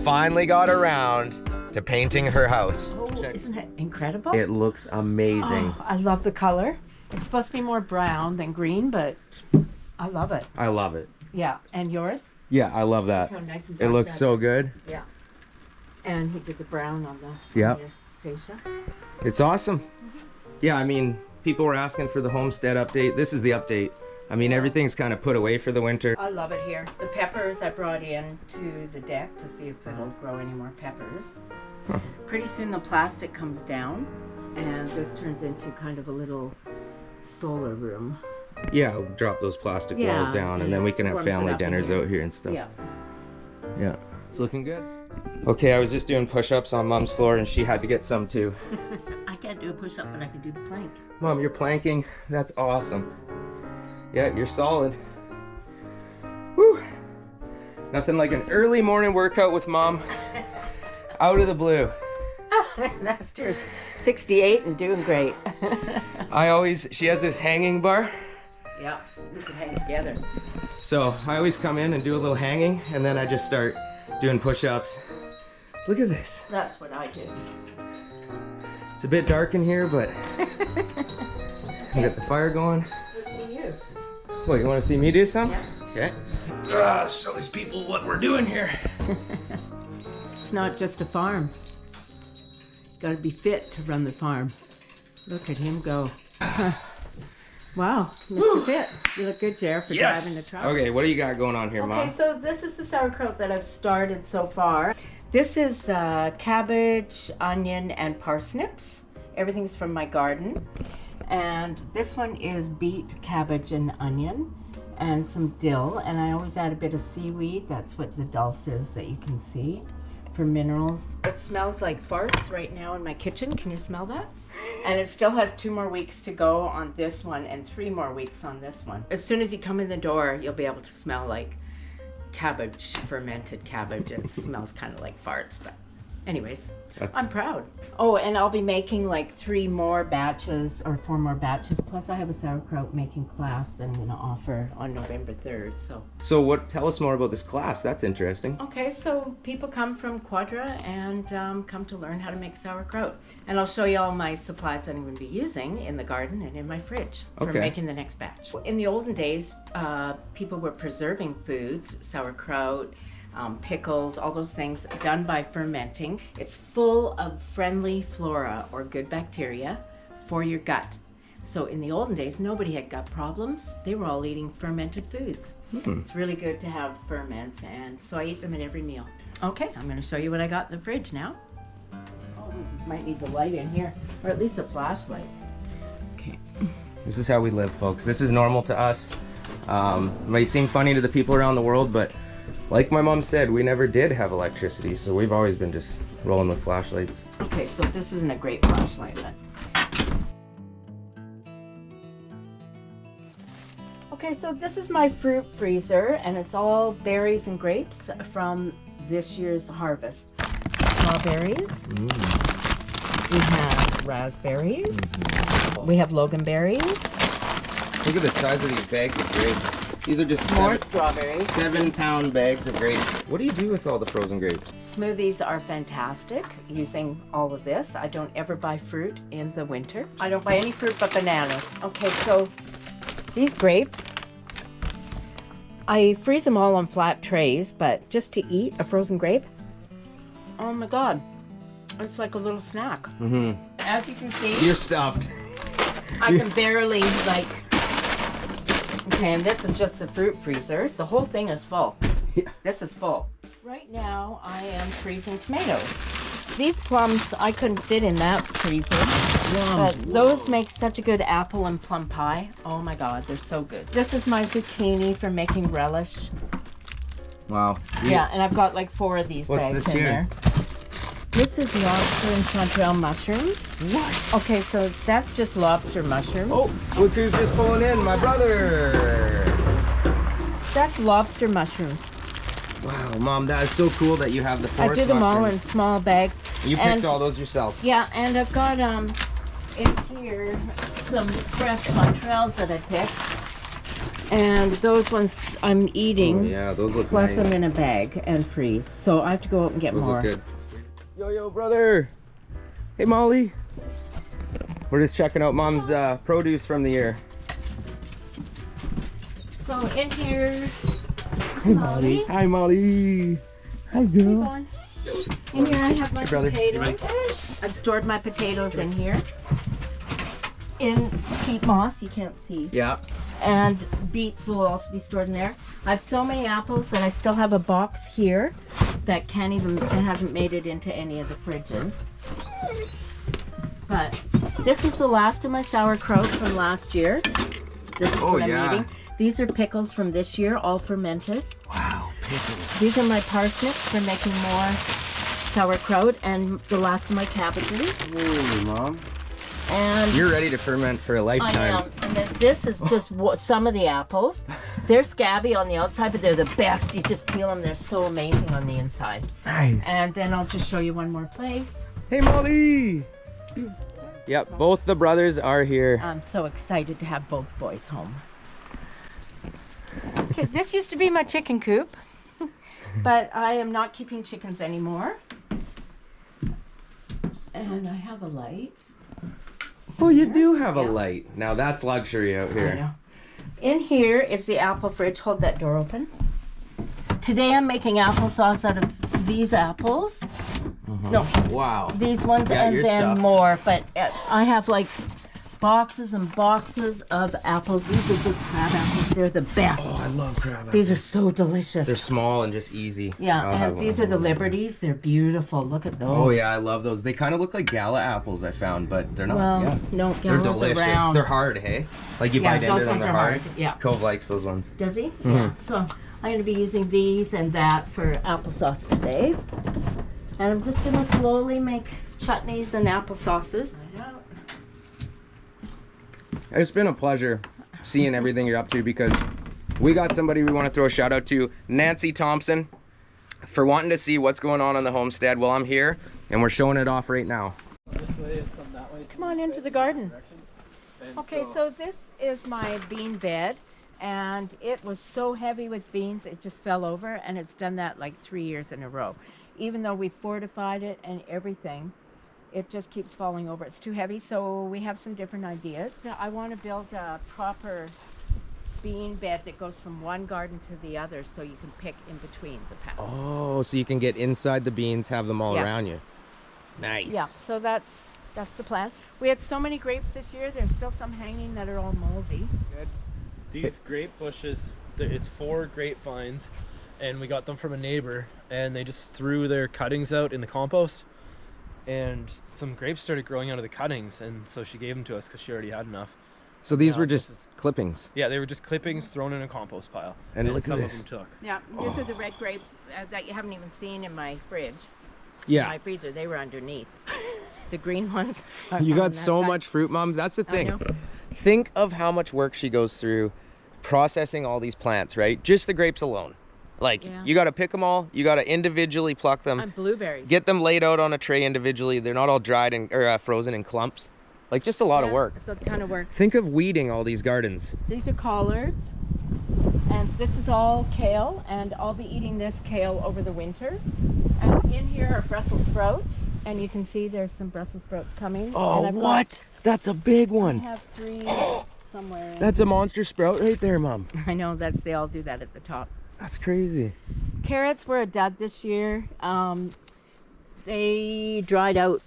finally got around to painting her house. Oh, isn't it incredible? It looks amazing. Oh, I love the color. It's supposed to be more brown than green, but I love it. I love it. Yeah, and yours? Yeah, I love that. Look how nice and It dark looks that so is. good. Yeah. And he gets a brown on the Yeah. on your fascia. It's awesome. Yeah, I mean, people were asking for the Homestead update. This is the update. I mean, everything's kind of put away for the winter. I love it here. The peppers I brought in to the deck to see if it'll grow any more peppers. Huh. Pretty soon the plastic comes down and this turns into kind of a little solar room. Yeah, we'll drop those plastic Yeah, walls down and then we can have warms it family up in dinners here. out here and stuff. Yeah. Yeah, it's looking good. Okay, I was just doing push-ups on Mom's floor and she had to get some too. I can't do a push-up, but I can do the plank. Mom, you're planking. That's awesome. Yeah, you're solid. Whew. Nothing like an early morning workout with Mom. Out of the blue. That's true. 68 and doing great. She has this hanging bar. Yeah, we can hang together. So I always come in and do a little hanging and then I just start doing push-ups. Look at this. That's what I do. It's a bit dark in here, but I got the fire going. Good to see you. What, you want to see me do some? Yeah. Okay. Show these people what we're doing here. It's not just a farm. Got to be fit to run the farm. Look at him go. Wow, Mr. Fit. You look good, Jer, for driving the truck. Okay, what do you got going on here, Mom? Okay, so this is the sauerkraut that I've started so far. This is cabbage, onion, and parsnips. Everything's from my garden. And this one is beet, cabbage, and onion, and some dill. And I always add a bit of seaweed. That's what the dulse is that you can see for minerals. It smells like farts right now in my kitchen. Can you smell that? And it still has 2 more weeks to go on this one and 3 more weeks on this one. As soon as you come in the door, you'll be able to smell like cabbage, fermented cabbage. It smells kind of like farts, but anyways, I'm proud. Oh, and I'll be making like 3 more batches or 4 more batches. Plus I have a sauerkraut making class that I'm gonna offer on November 3rd, so. So tell us more about this class. That's interesting. Okay, so people come from Quadra and come to learn how to make sauerkraut. And I'll show you all my supplies that I'm going to be using in the garden and in my fridge for making the next batch. In the olden days, people were preserving foods, sauerkraut, pickles, all those things done by fermenting. It's full of friendly flora or good bacteria for your gut. So in the olden days, nobody had gut problems. They were all eating fermented foods. It's really good to have ferments, and so I eat them at every meal. Okay, I'm going to show you what I got in the fridge now. Oh, we might need the light in here, or at least a flashlight. Okay. This is how we live, folks. This is normal to us. It might seem funny to the people around the world, but like my mom said, we never did have electricity, so we've always been just rolling with flashlights. Okay, so this isn't a great flashlight, but... Okay, so this is my fruit freezer, and it's all berries and grapes from this year's harvest. Strawberries. We have raspberries. We have loganberries. Look at the size of these bags of grapes. These are just More strawberries. 7-pound bags of grapes. What do you do with all the frozen grapes? Smoothies are fantastic using all of this. I don't ever buy fruit in the winter. I don't buy any fruit but bananas. Okay, so these grapes, I freeze them all on flat trays, but just to eat a frozen grape, oh my God, it's like a little snack. As you can see, You're stuffed. I can barely okay, and this is just the fruit freezer. The whole thing is full. Yeah. This is full. Right now, I am freezing tomatoes. These plums, I couldn't fit in that freezer. But those make such a good apple and plum pie. Oh my God, they're so good. This is my zucchini for making relish. Wow. Yeah, and I've got like 4 of these What's bags this in here? there. This is lobster and chanterelle mushrooms. What? Okay, so that's just lobster mushrooms. Oh, look who's just pulling in, my brother. That's lobster mushrooms. Wow, Mom, that is so cool that you have the forest I do them all in mushrooms. small bags. You picked all those yourself. Yeah, and I've got in here some fresh chanterelles that I picked. And those ones I'm eating. Oh, yeah, those look Plus nice. I'm in a bag and freeze. So I have to go out and get Those more. look good. Yo, brother. Hey, Molly. We're just checking out Mom's produce from the year. So in here, Hey, Molly. Hi, Molly. Hi, girl. In here I have my brother. potatoes. I've stored my potatoes in here. In peat moss, you can't see. Yeah. And beets will also be stored in there. I have so many apples that I still have a box here that hasn't made it into any of the fridges. But this is the last of my sauerkraut from last year. This is what I'm eating. These are pickles from this year, all fermented. Wow, pickles. These are my parsnips for making more sauerkraut, and the last of my cabbages. Holy, Mom. And You're ready to ferment for a lifetime. I am. And then this is just some of the apples. They're scabby on the outside, but they're the best. You just peel them. They're so amazing on the inside. Nice. And then I'll just show you one more place. Hey, Molly. Yep, both the brothers are here. I'm so excited to have both boys home. Okay, this used to be my chicken coop, but I am not keeping chickens anymore. And I have a light. Oh, you do have a light. Now that's luxury out I here. know. In here is the apple fridge. Hold that door open. Today I'm making applesauce out of these apples. No, Wow. these ones Yeah, and your then stuff. more. But I have like boxes and boxes of apples. These are just crab apples. They're the best. Oh, I love crab apples. These are so delicious. They're small and just easy. Yeah, I'll have and one these of are the those. Liberties. They're beautiful. Look at those. Oh yeah, I love those. They kind of look like gala apples, I found, but they're not. Well, yeah. no, They're Gallows are delicious. round. They're hard, hey? Like you Yeah, bite into those them, ones they're are hard. hard, yeah. Cove likes those ones. Does he? Mm-hmm. Yeah. So I'm going to be using these and that for applesauce today. And I'm just going to slowly make chutneys and applesauces. It's been a pleasure seeing everything you're up to because we got somebody we want to throw a shout out to, Nancy Thompson, for wanting to see what's going on the homestead. Well, I'm here and we're showing it off right now. Come on into the garden. Okay, so this is my bean bed, and it was so heavy with beans it just fell over, and it's done that like 3 years in a row. Even though we fortified it and everything, it just keeps falling over. It's too heavy, so we have some different ideas. I want to build a proper bean bed that goes from one garden to the other so you can pick in between the paths. Oh, so you can get inside the beans, have them all Yeah. around you. Nice. Yeah, so that's the plan. We had so many grapes this year. There's still some hanging that are all moldy. These grape bushes, it's 4 grapevines, and we got them from a neighbor, and they just threw their cuttings out in the compost, and some grapes started growing out of the cuttings, and so she gave them to us because she already had enough. So these Yeah, were just this is- clippings. Yeah, they were just clippings thrown in a compost pile, And look at some this. of them took. Yeah, these are the red grapes that you haven't even seen in my fridge. Yeah. My freezer, they were underneath. The green ones. are You on got that so side. much fruit, Mom. That's the I thing. know. Think of how much work she goes through processing all these plants, right? Just the grapes alone. Like, Yeah. you got to pick them all. You got to individually pluck them. And blueberries. Get them laid out on a tray individually. They're not all dried and or frozen in clumps. Like, just a lot of Yeah, work. It's a ton of work. Think of weeding all these gardens. These are collards, and this is all kale, and I'll be eating this kale over the winter. And in here are Brussels sprouts, and you can see there's some Brussels sprouts coming. Oh, and I've got- what? That's a big I one. have 3 somewhere. That's a monster sprout right there, Mom. I know, they all do that at the top. That's crazy. Carrots were a dud this year. They dried out,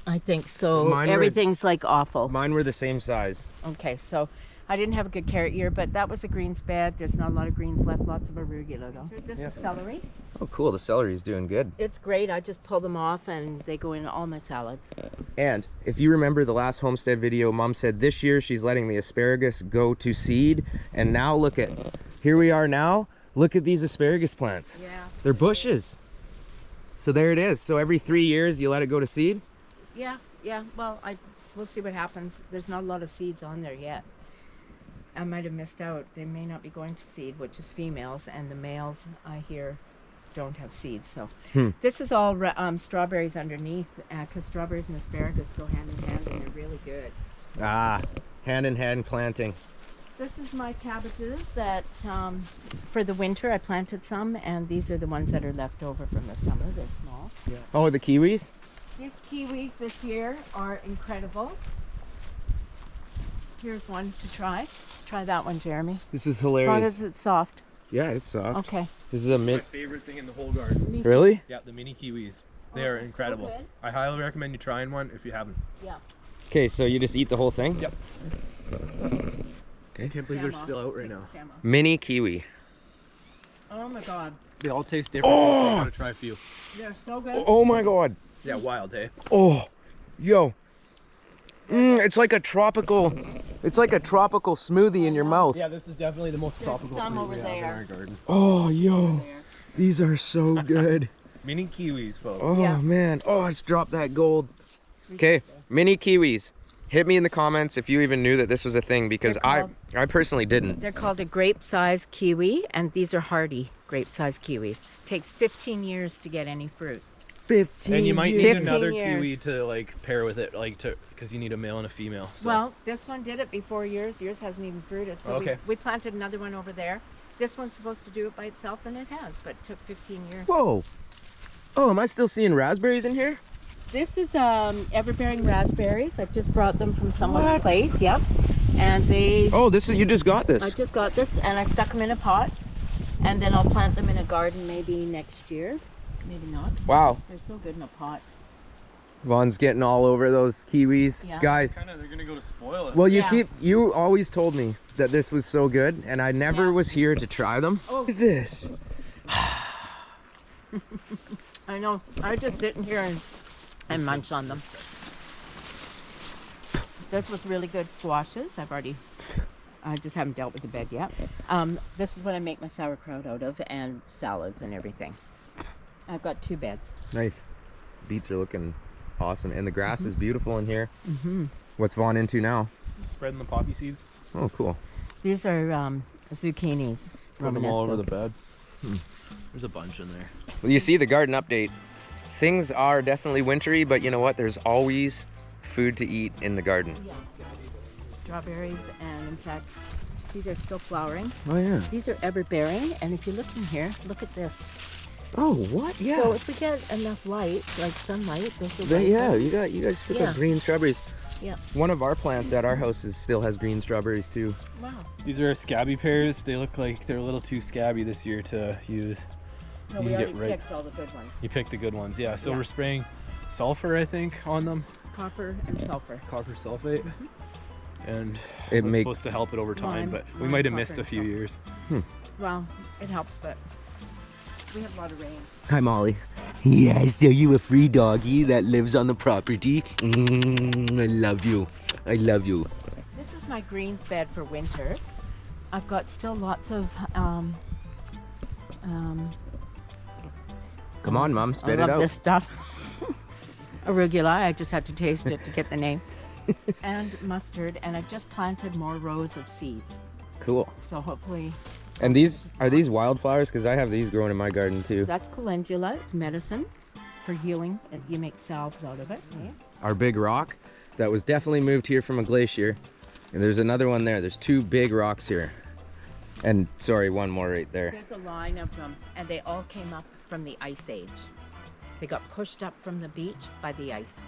I think, so Mine were- everything's like awful. Mine were the same size. Okay, so I didn't have a good carrot year, but that was a greens bed. There's not a lot of greens left, lots of arugula though. This is celery. Oh, cool. The celery's doing good. It's great. I just pull them off and they go in all my salads. And if you remember the last homestead video, Mom said this year she's letting the asparagus go to seed. And now look at, here we are now. Look at these asparagus plants. Yeah. They're bushes. So there it is. So every 3 years you let it go to seed? Yeah. Well, we'll see what happens. There's not a lot of seeds on there yet. I might have missed out. They may not be going to seed, which is females, and the males I hear don't have seeds. So this is all strawberries underneath, because strawberries and asparagus go hand in hand, and they're really good. Ah, hand in hand planting. This is my cabbages that for the winter I planted some, and these are the ones that are left over from the summer. They're small. Oh, the kiwis? These kiwis this year are incredible. Here's one to try. Try that one, Jeremy. This is As long hilarious. as it's soft. Yeah, it's soft. Okay. This is a My mint. favorite thing in the whole garden. Really? Yeah, the mini kiwis. They Oh, are they're so incredible. good. I highly recommend you trying one if you haven't. Yeah. Okay, so you just eat the whole thing? Yep. Okay. I can't believe they're still out right Take now. the stem off. Mini kiwi. Oh my god. They all taste different. So I gotta try a few. They're so good. Oh my god. Yeah, wild, hey? Oh, yo. It's like a tropical smoothie in your mouth. Yeah, this is definitely the most There's tropical some fruit over we have in there. our garden. Oh, yo. There. These are so good. Mini kiwis, folks. Oh, Yeah. man. Oh, let's drop that gold. Okay, mini kiwis. Hit me in the comments if you even knew that this was a thing, because They're I personally didn't. They're called a grape-sized kiwi, and these are hardy grape-sized kiwis. Takes 15 years to get any fruit. 15 And you might need 15 another years. kiwi to like pair with it, like to because you need a male and a female. So. Well, this one did it before yours. Yours hasn't even fruited. So Okay. we planted another one over there. This one's supposed to do it by itself, and it has, but it took 15 years. Whoa. Oh, am I still seeing raspberries in here? This is ever-bearing raspberries. I just brought them from someone's What? place. Yep. And they, Oh, you just got this. I just got this, and I stuck them in a pot, and then I'll plant them in a garden maybe next year. Maybe not. Wow. They're so good in a pot. Vaughn's getting all over those kiwis. Yeah. Guys, They're gonna go to spoil it. well, you Yeah. you always told me that this was so good, and I never Yeah. was here to try them. Oh. Look at this. I know. I just sit in here and munch on them. This was really good squashes. I just haven't dealt with the bed yet. This is what I make my sauerkraut out of, and salads and everything. I've got 2 beds. Nice. Beets are looking awesome, and the grass is beautiful in here. What's Vaughn into now? Spreading the poppy seeds. Oh, cool. These are zucchinis. Put them all Romanesco. over the bed. There's a bunch in there. Well, you see the garden update. Things are definitely wintry, but you know what? There's always food to eat in the garden. Yeah. Strawberries, and in fact, see, they're still flowering. Oh yeah. These are ever-bearing, and if you look in here, look at this. Oh, what? Yeah. So if we get enough light, like sunlight, this will Yeah, you guys still Yeah. got green strawberries. Yeah. One of our plants at our house still has green strawberries too. Wow. These are scabby pears. They look like they're a little too scabby this year to use. No, You we can already get right- picked all the good ones. You picked the good ones, yeah. So Yeah. we're spraying sulfur, I think, on them. Copper and sulfur. Copper sulfate. And It it's makes supposed to help it over time, Lime- but we lime, might have copper, missed a and few sulfur. years. Well, it helps, but we have a lot of rain. Hi, Molly. Yes, are you a free doggy that lives on the property? I love you. I love you. This is my greens bed for winter. I've got still lots of Come on, Mom, spit I it love out. this stuff. Arugula, I just had to taste it to get the name. And mustard, and I've just planted more rows of seeds. Cool. So hopefully, And are these wildflowers? Because I have these growing in my garden too. that's calendula. It's medicine for healing, and you make salves out of it. eh? Our big rock that was definitely moved here from a glacier. And there's another one there. There's 2 big rocks here. And sorry, one more right there. There's a line of them, and they all came up from the ice age. They got pushed up from the beach by the ice.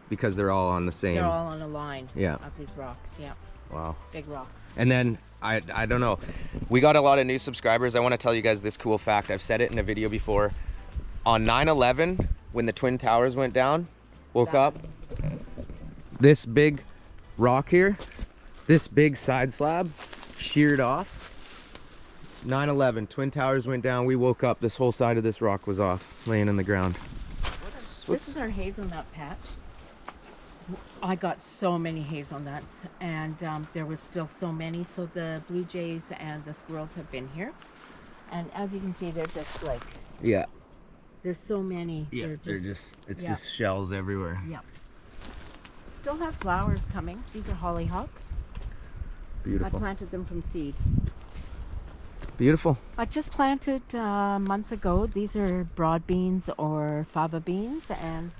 Because they're all on the same. They're all on a line Yeah. of these rocks. Yeah, Wow. big rocks. And then I don't know. We got a lot of new subscribers. I want to tell you guys this cool fact. I've said it in a video before. On 9/11, when the Twin Towers went down, woke up, this big rock here, this big side slab sheared off. 9/11, Twin Towers went down. We woke up. This whole side of this rock was off, laying in the ground. This is our hazelnut patch. I got so many hazelnuts, and there was still so many. So the blue jays and the squirrels have been here, and as you can see, they're just like Yeah. there's so many. It's yeah. just shells everywhere. Yeah. Still have flowers coming. These are hollyhocks. I Beautiful. planted them from seed. Beautiful. I just planted a month ago. These are broad beans or fava beans, and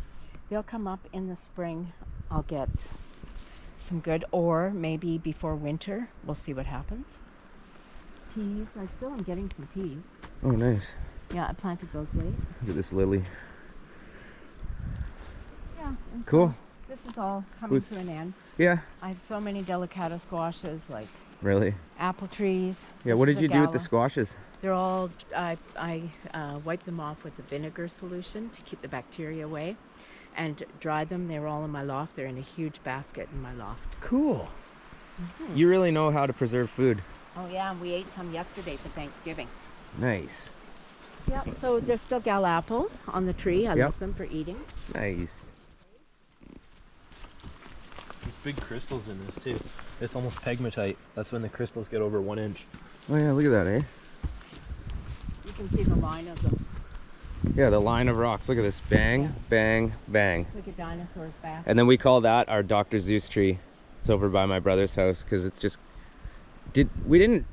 they'll come up in the spring. I'll get some good, or maybe before winter. We'll see what happens. Peas. I still am getting some peas. Oh, nice. Yeah, I planted those late. Look at this lily. Yeah. and Cool. so this is all coming to an end. Yeah. I have so many delicata squashes, like Really? apple trees. Yeah. This What is did a you do with the gala. squashes? They're all, I wipe them off with a vinegar solution to keep the bacteria away and dry them. They were all in my loft. They're in a huge basket in my loft. Cool. You really know how to preserve food. Oh yeah, and we ate some yesterday for Thanksgiving. Nice. Yeah, so there's still gal apples on the tree. I Yep. love them for eating. Nice. There's big crystals in this too. It's almost pegmatite. That's when the crystals get over 1 inch. Oh yeah, look at that, eh? You can see the line of them. Yeah, the line of rocks. Look at this. Bang, Yeah. bang, bang. Look at dinosaurs back. And then we call that our Dr. Zeus tree. It's over by my brother's house because it's just. We didn't.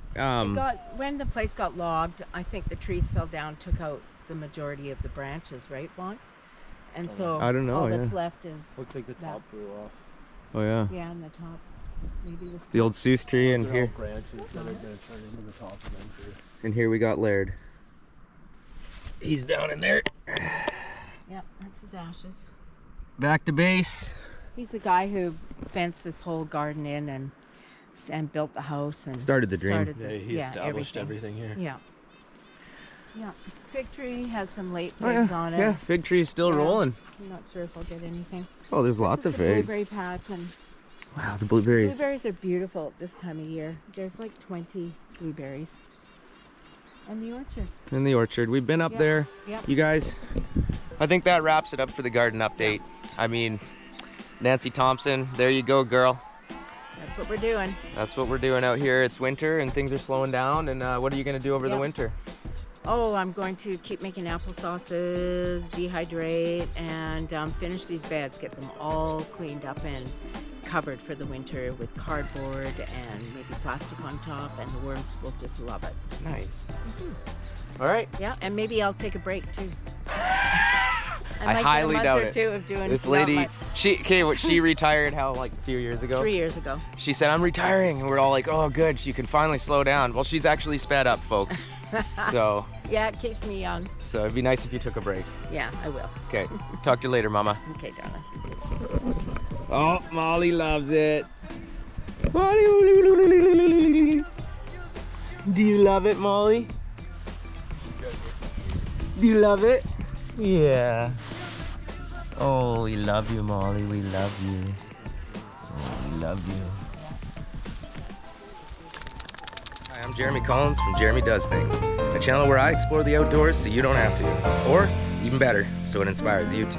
When the place got logged, I think the trees fell down, took out the majority of the branches, right, Juan? And so I don't know, all that's yeah. left is Looks like the that. top blew off. Oh yeah. Yeah, on the top. Maybe this The old Zeus tree, and Those are here, all branches that are going to turn into the top eventually. and here we got Laird. He's down in there. Yeah, that's his ashes. Back to base. He's the guy who fenced this whole garden in and built the house and Started the dream. Yeah, he established everything here. Yeah. Yeah. Fig tree has some late Oh, figs yeah. on it. Yeah, fig tree's still Yeah. rolling. I'm not sure if I'll get anything. Oh, there's lots This of is the figs. blueberry patch, and Wow, the blueberries. blueberries are beautiful at this time of year. There's like 20 blueberries. And the orchard. In the orchard. We've been up Yep. there. Yep. You guys, I think that wraps it up for the garden update. I mean, Nancy Thompson, there you go, girl. That's what we're doing. That's what we're doing out here. It's winter and things are slowing down. And what are you going to do over the Yep. winter? Oh, I'm going to keep making applesauces, dehydrate, and finish these beds, get them all cleaned up and covered for the winter with cardboard and maybe plastic on top, and the worms will just love it. Nice. All right. Yeah, and maybe I'll take a break too. I might get highly a month doubt or it. two of doing This not lady, much. she retired like a few years ago? 3 years ago. She said, I'm retiring. And we're all like, oh, good. She can finally slow down. Well, she's actually sped up, folks. so Yeah, it keeps me young. it'd be nice if you took a break. Yeah, I will. Okay. Talk to you later, Mama. Okay, darling. Oh, Molly loves it. Molly. Do you love it, Molly? Do you love it? Yeah. Oh, we love you, Molly. We love you. Oh, we love you. Hi, I'm Jeremy Collins from Jeremy Does Things, a channel where I explore the outdoors so you don't have to. Or, even better, so it inspires you to.